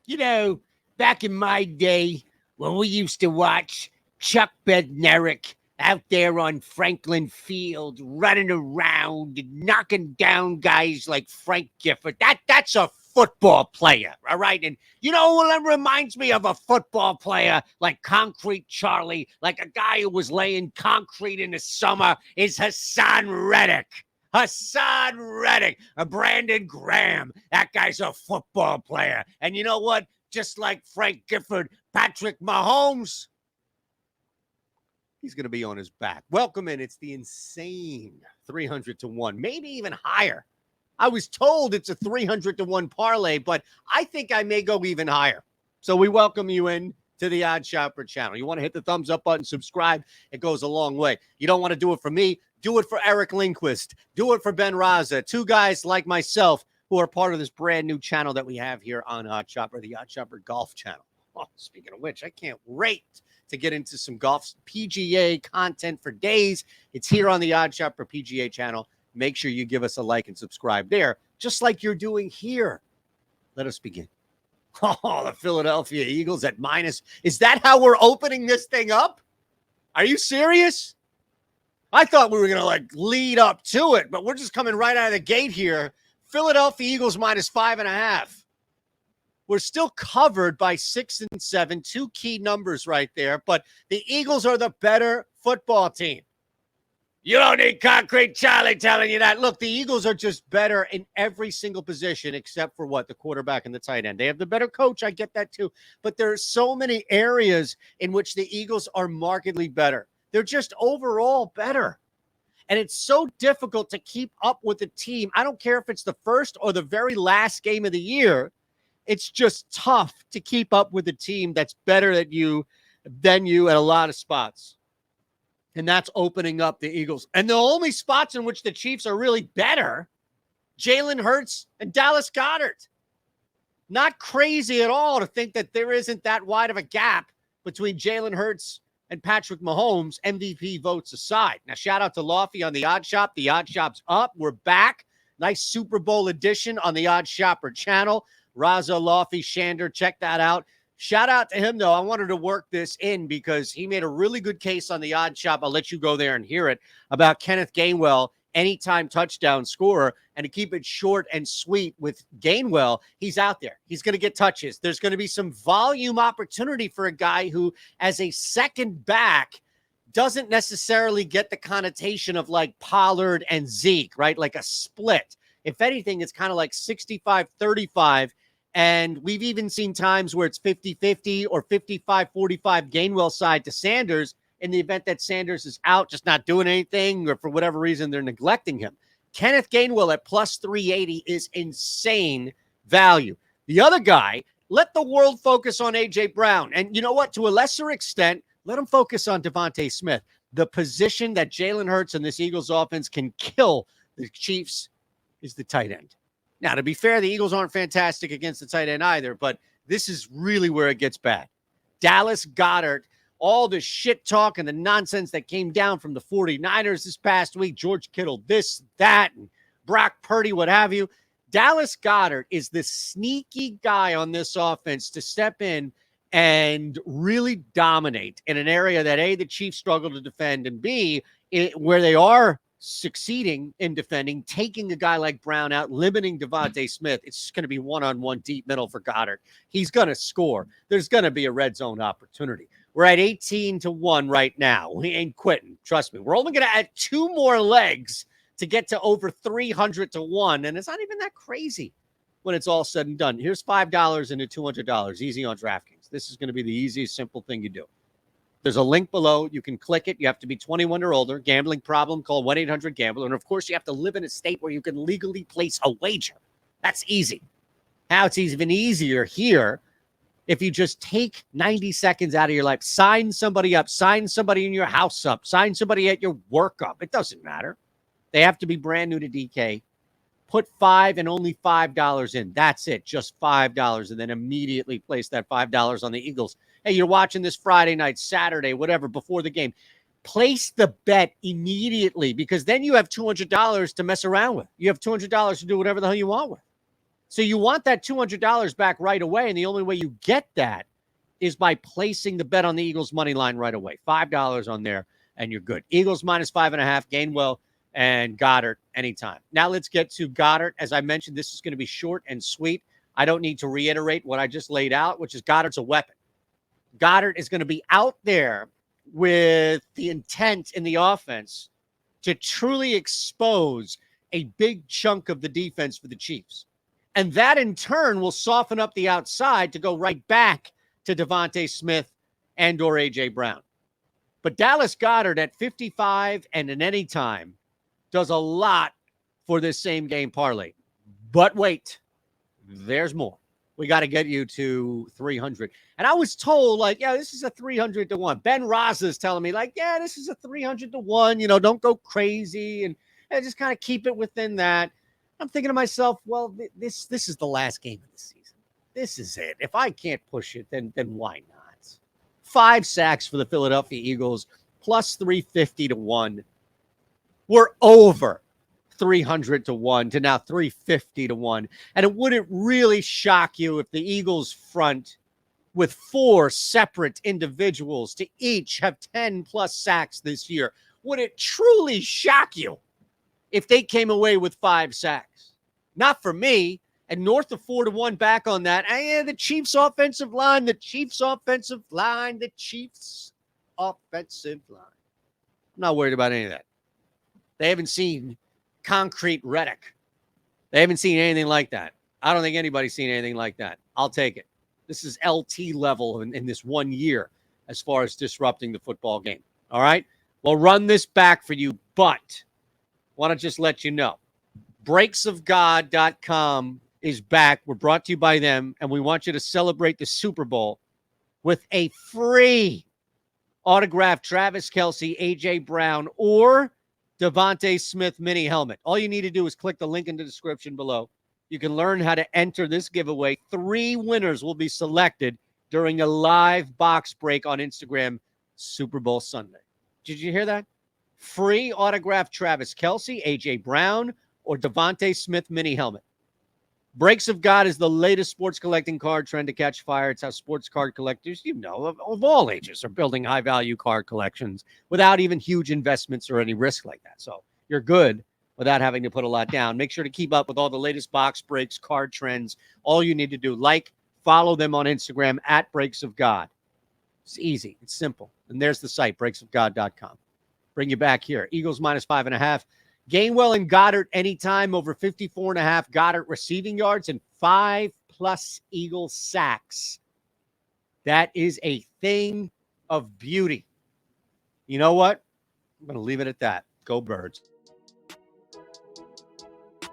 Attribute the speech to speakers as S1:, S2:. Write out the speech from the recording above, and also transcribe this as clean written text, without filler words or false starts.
S1: You know, back in my day when we used to watch Chuck Bednarik out there on Franklin Field running around and knocking down guys like Frank Gifford, that's a football player, all right? And you know what reminds me of a football player like Concrete Charlie, like a guy who was laying concrete in the summer, is Hassan Reddick. Hassan Reddick, a Brandon Graham. That guy's a football player. And you know what? Just like Frank Gifford, Patrick Mahomes, he's going to be on his back. Welcome in. It's the insane 300 to 1, maybe even higher. I was told it's a 300 to 1 parlay, but I think I may go even higher. So we welcome you in to the Odd Shopper channel. You want to hit the thumbs up button, subscribe. It goes a long way. You don't want to do it for me. Do it for Eric Lindquist. Do it for Ben Raza. Two guys like myself who are part of this brand new channel that we have here on Odd Shopper, the Odd Shopper Golf channel. Oh, speaking of which, I can't wait to get into some golf PGA content for days. It's here on the Odd Shopper PGA channel. Make sure you give us a like and subscribe there, just like you're doing here. Let us begin. Oh, the Philadelphia Eagles at minus. Is that how we're opening this thing up? Are you serious? I thought we were going to lead up to it, but we're just coming right out of the gate here. Philadelphia Eagles minus 5.5. We're still covered by 6 and 7, two key numbers right there, but the Eagles are the better football team. You don't need Concrete Charlie telling you that. Look, the Eagles are just better in every single position except for the quarterback and the tight end. They have the better coach. I get that too. But there are so many areas in which the Eagles are markedly better. They're just overall better. And it's so difficult to keep up with the team. I don't care if it's the first or the very last game of the year. It's just tough to keep up with a team that's better than you at a lot of spots. And that's opening up the Eagles. And the only spots in which the Chiefs are really better, Jalen Hurts and Dallas Goedert. Not crazy at all to think that there isn't that wide of a gap between Jalen Hurts and Patrick Mahomes, MVP votes aside. Now, shout out to Lofty on the Odd Shop. The Odd Shop's up. We're back. Nice Super Bowl edition on the Odd Shopper channel. Raza, Lofty, Shander, check that out. Shout out to him, though. I wanted to work this in because he made a really good case on the Odd Shop. I'll let you go there and hear it about Kenneth Gainwell, anytime touchdown scorer. And to keep it short and sweet with Gainwell, he's out there. He's going to get touches. There's going to be some volume opportunity for a guy who, as a second back, doesn't necessarily get the connotation of like Pollard and Zeke, right? Like a split. If anything, it's kind of like 65-35. And we've even seen times where it's 50-50 or 55-45 Gainwell side to Sanders in the event that Sanders is out, just not doing anything, or for whatever reason they're neglecting him. Kenneth Gainwell at plus 380 is insane value. The other guy, let the world focus on A.J. Brown. And you know what? To a lesser extent, let them focus on Devontae Smith. The position that Jalen Hurts and this Eagles offense can kill the Chiefs is the tight end. Now, to be fair, the Eagles aren't fantastic against the tight end either, but this is really where it gets bad. Dallas Goedert, all the shit talk and the nonsense that came down from the 49ers this past week, George Kittle, this, that, and Brock Purdy, what have you. Dallas Goedert is the sneaky guy on this offense to step in and really dominate in an area that, A, the Chiefs struggle to defend, and B, where they are succeeding in defending, taking a guy like Brown out, limiting Devontae Smith. It's going to be one-on-one deep middle for Goddard. He's going to score. There's going to be a red zone opportunity. We're at 18 to 1 right now. We ain't quitting. Trust me. We're only going to add 2 more legs to get to over 300 to 1. And it's not even that crazy when it's all said and done. Here's $5 into $200. Easy on DraftKings. This is going to be the easiest, simple thing you do. There's a link below. You can click it. You have to be 21 or older. Gambling problem, call 1-800-GAMBLER. And, of course, you have to live in a state where you can legally place a wager. That's easy. Now it's even easier here if you just take 90 seconds out of your life, sign somebody up, sign somebody in your house up, sign somebody at your work up. It doesn't matter. They have to be brand new to DK. Put $5 and only $5 in. That's it, just $5, and then immediately place that $5 on the Eagles. Hey, you're watching this Friday night, Saturday, whatever, before the game. Place the bet immediately, because then you have $200 to mess around with. You have $200 to do whatever the hell you want with.
S2: So you want that $200 back right away, and the only way you get that is by placing the bet on the Eagles money line right away. $5 on there, and you're good. Eagles minus 5.5, Gainwell and Goddard anytime. Now let's get to Goddard. As I mentioned, this is going to be short and sweet. I don't need to reiterate what I just laid out, which is Goddard's a weapon. Goddard is going to be out there with the intent in the offense to truly expose a big chunk of the defense for the Chiefs. And that in turn will soften up the outside to go right back to Devontae Smith and or A.J. Brown. But Dallas Goedert at 55 and in any time does a lot for this same game parlay. But wait, there's more. We got to get you to 300. And I was told, like, yeah, this is a 300 to 1. Ben Raza is telling me, like, yeah, this is a 300 to 1. You know, don't go crazy and just kind of keep it within that. I'm thinking to myself, well, this is the last game of the season. This is it. If I can't push it, then why not? 5 sacks for the Philadelphia Eagles, plus 350 to 1. We're over 300 to 1 to now 350 to 1. And it wouldn't really shock you if the Eagles front with 4 separate individuals to each have 10 plus sacks this year. Would it truly shock you if they came away with 5 sacks? Not for me. And north of 4 to 1 back on that. And the Chiefs offensive line, the Chiefs offensive line. I'm not worried about any of that. They haven't seen concrete rhetoric. They haven't seen anything like that. I don't think anybody's seen anything like that. I'll take it. This is LT level in this 1 year as far as disrupting the football game. All right? We'll run this back for you, but want to just let you know. breaksofgod.com is back. We're brought to you by them, and we want you to celebrate the Super Bowl with a free autographed Travis Kelce, A.J. Brown, or Devontae Smith mini helmet. All you need to do is click the link in the description below. You can learn how to enter this giveaway. 3 winners will be selected during a live box break on Instagram Super Bowl Sunday. Did you hear that? Free autographed Travis Kelce, A.J. Brown, or Devontae Smith mini helmet. Breaks of God is the latest sports collecting card trend to catch fire. It's how sports card collectors, of all ages, are building high-value card collections without even huge investments or any risk like that. So you're good without having to put a lot down. Make sure to keep up with all the latest box breaks, card trends. All you need to do, follow them on Instagram at Breaks of God. It's easy. It's simple. And there's the site, breaksofgod.com. Bring you back here. Eagles minus 5.5. Gainwell and Goddard anytime over 54.5 Goddard receiving yards and 5+ Eagle sacks. That is a thing of beauty. You know what? I'm going to leave it at that. Go Birds.